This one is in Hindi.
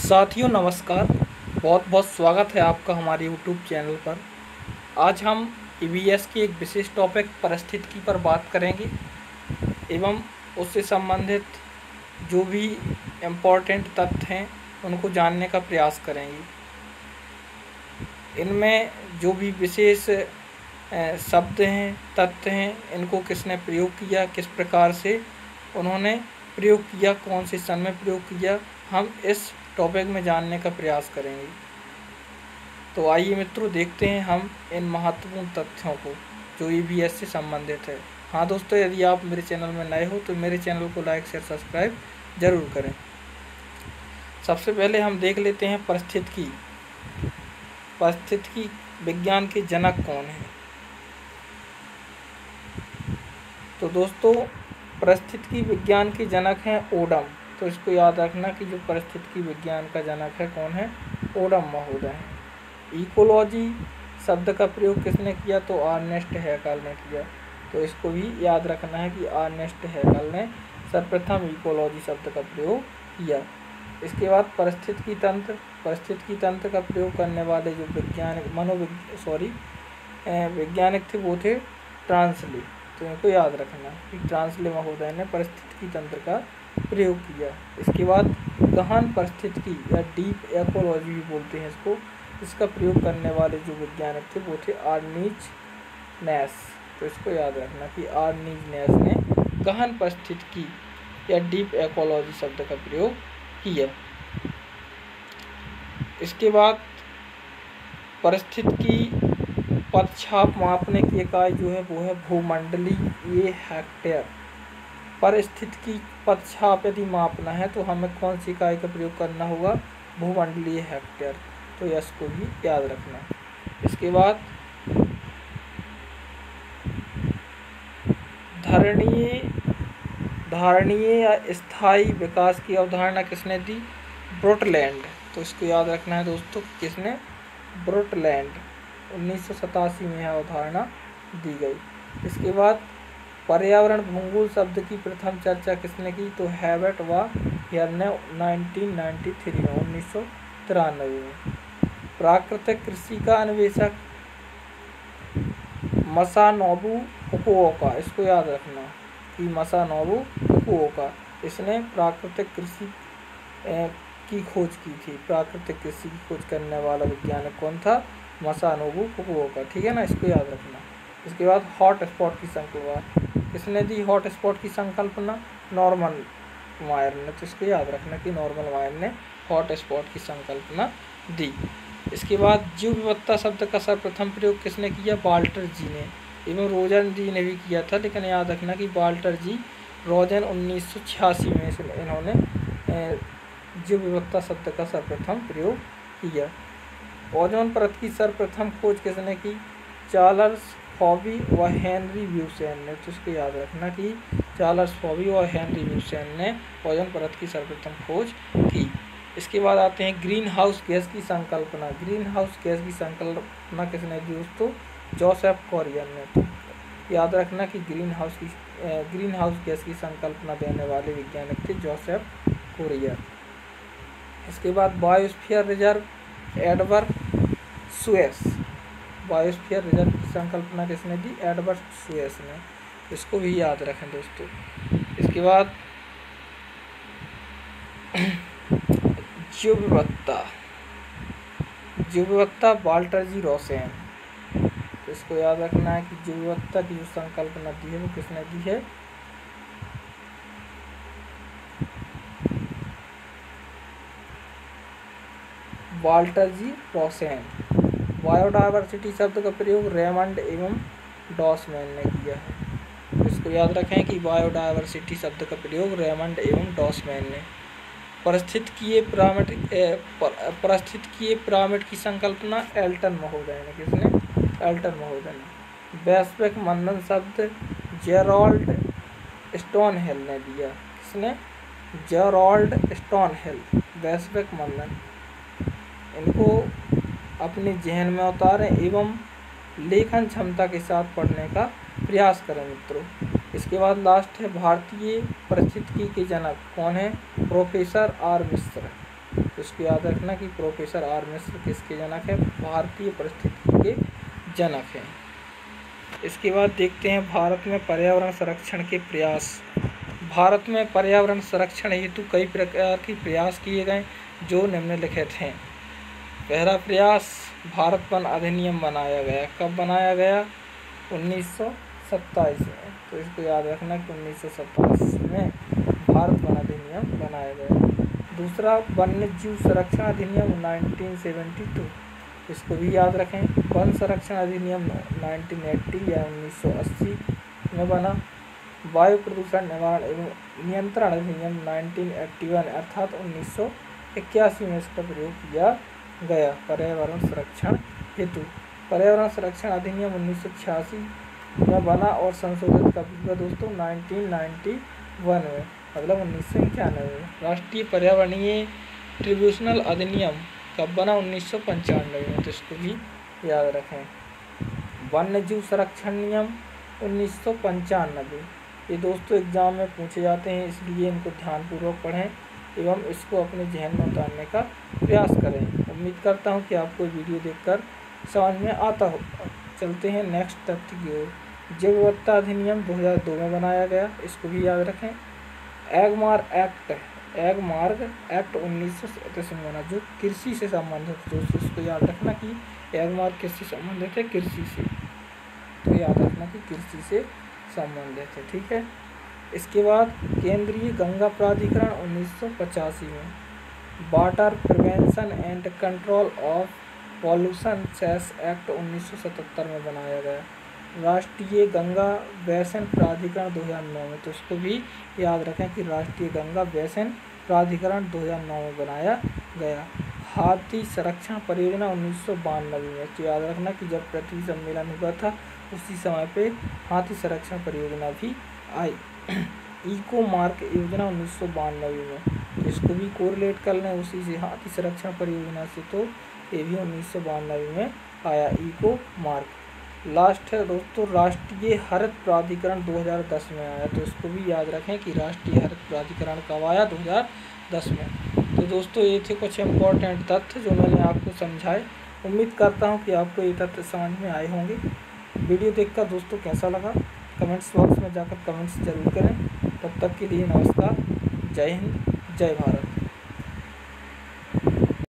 साथियों नमस्कार। बहुत बहुत स्वागत है आपका हमारे यूट्यूब चैनल पर। आज हम ईवीएस के एक विशेष टॉपिक परिस्थितिकी पर बात करेंगे एवं उससे संबंधित जो भी इम्पोर्टेंट तथ्य हैं उनको जानने का प्रयास करेंगे। इनमें जो भी विशेष शब्द हैं, तथ्य हैं, इनको किसने प्रयोग किया, किस प्रकार से उन्होंने प्रयोग किया, कौन से सन में प्रयोग किया, हम इस टॉपिक में जानने का प्रयास करेंगे। तो आइए मित्रों, देखते हैं हम इन महत्वपूर्ण तथ्यों को जो ईवीएस से संबंधित है। हाँ दोस्तों, यदि आप मेरे चैनल में नए हो तो मेरे चैनल को लाइक शेयर सब्सक्राइब जरूर करें। सबसे पहले हम देख लेते हैं परिस्थितिकी। परिस्थितिकी विज्ञान के जनक कौन हैं? तो दोस्तों, परिस्थितिकी विज्ञान के जनक हैं ओडम। तो इसको याद रखना कि जो परिस्थितिकी विज्ञान का जनक है कौन है? ओडम महोदय हैं। इकोलॉजी शब्द का प्रयोग किसने किया? तो अर्नेस्ट हैकल ने किया। तो इसको भी याद रखना है कि अर्नेस्ट हैकल ने सर्वप्रथम इकोलॉजी शब्द का प्रयोग किया। इसके बाद परिस्थितिकी तंत्र का प्रयोग करने वाले जो वैज्ञानिक थे वो थे ट्रांसले। तो इनको याद रखना कि ट्रांसले महोदय ने परिस्थितिकी तंत्र का प्रयोग किया। इसके बाद गहन परिस्थितिकी या डीप इकोलॉजी भी बोलते हैं इसको, इसका प्रयोग करने वाले जो वैज्ञानिक थे वो थे आर्नीज नैश। तो इसको याद रखना कि आर्नीज नैश ने गहन परिस्थितिकी या डीप इकोलॉजी शब्द का प्रयोग किया। इसके बाद परिस्थितिकी पदछाप मापने की इकाई जो है वो है भूमंडलीय हेक्टेयर। परिस्थितिकी पदछाप यदि मापना है तो हमें कौन सी इकाई का प्रयोग करना होगा? भूमंडलीय हेक्टेयर। तो इसको भी याद रखना। इसके बाद धारणीय या स्थायी विकास की अवधारणा किसने दी? ब्रुटलैंड। तो इसको याद रखना है दोस्तों, किसने? ब्रुटलैंड। 1987 में यह अवधारणा दी गई। इसके बाद पर्यावरण भूगोल शब्द की प्रथम चर्चा किसने की? तो हैबर्ट व हियर ने 1993 में 1993 में। प्राकृतिक कृषि का अन्वेषक मसानोबु फुकुओका। इसको याद रखना कि मसानोबु फुकुओका, इसने प्राकृतिक कृषि की खोज की थी। प्राकृतिक कृषि की खोज करने वाला वैज्ञानिक कौन था? मसानोबु फुकुओका। ठीक है ना, इसको याद रखना। इसके बाद हॉट स्पॉट की संकल्पना किसने दी? हॉट स्पॉट की संकल्पना नॉर्मन मायर ने। तो इसको याद रखना कि नॉर्मन मायर ने हॉट स्पॉट की संकल्पना दी। इसके बाद जीव विविधता शब्द का सर्वप्रथम प्रयोग किसने किया? वाल्टर जी ने। एवं रोजन जी ने भी किया था, लेकिन याद रखना कि वाल्टर जी रोजन 1986 में इन्होंने जीव विविधता शब्द का सर्वप्रथम प्रयोग किया। ओजोन परत की सर्वप्रथम खोज किसने की? चार्ल्स फॉबी व हेनरी ब्यूसेन ने। तो इसको याद रखना कि चार्ल्स फॉबी और हेनरी ब्यूसेन ने ओजोन परत की सर्वप्रथम खोज की। इसके बाद आते हैं ग्रीन हाउस गैस की संकल्पना। ग्रीन हाउस गैस की संकल्पना किसने दी दोस्तों? जोसेफ कोरियर ने। तो याद रखना कि ग्रीन हाउस गैस की संकल्पना देने वाले वैज्ञानिक थे जोसेफ कोरियर। इसके बाद biosphere reserve Edward Suez. Biosphere reserve की संकल्पना किसने दी? एडवर्ड सुएस ने। इसको भी याद रखें दोस्तों। इसके बाद जीव विविधता वाल्टर जी रोसेन। तो इसको याद रखना है कि जीव विविधता की जो संकल्पना दी है वो किसने दी है? Walter G Rosen. बायोडायवर्सिटी शब्द का प्रयोग रेमंड एवं डॉसमैन ने किया है। तो इसको याद रखें कि बायोडायवर्सिटी शब्द का प्रयोग रेमंड एवं डॉसमैन ने। परिस्थितिकीय पिरामिड की संकल्पना एल्टन महोदय ने। किसने? एल्टन महोदय ने। वैश्विक मंदन शब्द जेराल्ड स्टोनहिल ने दिया। किसने? जेराल्ड स्टोनहिल। वैश्विक मंदन, इनको अपने जहन में उतारें एवं लेखन क्षमता के साथ पढ़ने का प्रयास करें मित्रों। इसके बाद लास्ट है भारतीय परिस्थितिकी के जनक कौन है? प्रोफेसर आर मिश्र। तो इसको याद रखना कि प्रोफेसर आर मिश्र किसके जनक है, भारतीय परिस्थितिकी के जनक हैं। इसके बाद देखते हैं भारत में पर्यावरण संरक्षण के प्रयास। भारत में पर्यावरण संरक्षण हेतु कई प्रकार के प्रयास किए गए जो निम्नलिखित हैं। पहला प्रयास, भारत वन अधिनियम बनाया गया। कब बनाया गया? 1927 में। तो इसको याद रखना कि 1927 में भारत वन अधिनियम बनाया गया। दूसरा, वन्य जीव संरक्षण अधिनियम 1972, इसको भी याद रखें। वन संरक्षण अधिनियम 1980 या 1980 में बना। वायु प्रदूषण निवारण एवं नियंत्रण अधिनियम 1981 अर्थात 1981 में इसका प्रयोग किया गया पर्यावरण संरक्षण हेतु। पर्यावरण संरक्षण अधिनियम 1986 में बना और संशोधित कब हुआ दोस्तों? 1991 में, मतलब 1991 में। राष्ट्रीय पर्यावरणीय ट्रिब्यूनल अधिनियम कब बना? 1995 में। तो इसको भी याद रखें। वन्य जीव संरक्षण नियम 1995, ये दोस्तों एग्जाम में पूछे जाते हैं, इसलिए इनको ध्यानपूर्वक पढ़ें एवं इसको अपने जहन में उतारने का प्रयास करें। उम्मीद करता हूँ कि आपको वीडियो देखकर समझ में आता होगा। चलते हैं नेक्स्ट तथ्य की ओर। जैव विविधता अधिनियम 2002 में बनाया गया, इसको भी याद रखें। एगमार्क एक्ट 1937 में बना, जो कृषि से संबंधित। दोस्तों इसको याद रखना कि एगमार्क किससे संबंधित है? कृषि से। तो याद रखना कि कृषि से संबंधित है, ठीक है। इसके बाद केंद्रीय गंगा प्राधिकरण 1985 में। Water prevention and control of pollution cess act 1977 में बनाया गया। राष्ट्रीय गंगा बेसिन प्राधिकरण 2009 में। तो इसको भी याद रखें कि राष्ट्रीय गंगा बेसिन प्राधिकरण 2009 में बनाया गया। हाथी संरक्षण परियोजना 1992 में। तो याद रखना कि जब पृथ्वी सम्मेलन हुआ था उसी समय पे हाथी संरक्षण परियोजना भी आई। इको मार्क योजना 1992 में। तो इसको भी कोरिलेट कर लें उसी से, हाथी संरक्षण परियोजना से। तो ये भी 1992 में आया इको मार्क। लास्ट है दोस्तों, राष्ट्रीय हरित प्राधिकरण 2010 में आया। तो इसको भी याद रखें कि राष्ट्रीय हरित प्राधिकरण कब आया? 2010 में। तो दोस्तों ये थे कुछ इम्पोर्टेंट तथ्य जो मैंने आपको समझाए। उम्मीद करता हूँ कि आपको ये तथ्य समझ में आए होंगे। वीडियो देखकर दोस्तों कैसा लगा कमेंट्स बॉक्स में जाकर कमेंट्स जरूर करें। तब तक के लिए नमस्कार, जय हिंद, जय भारत।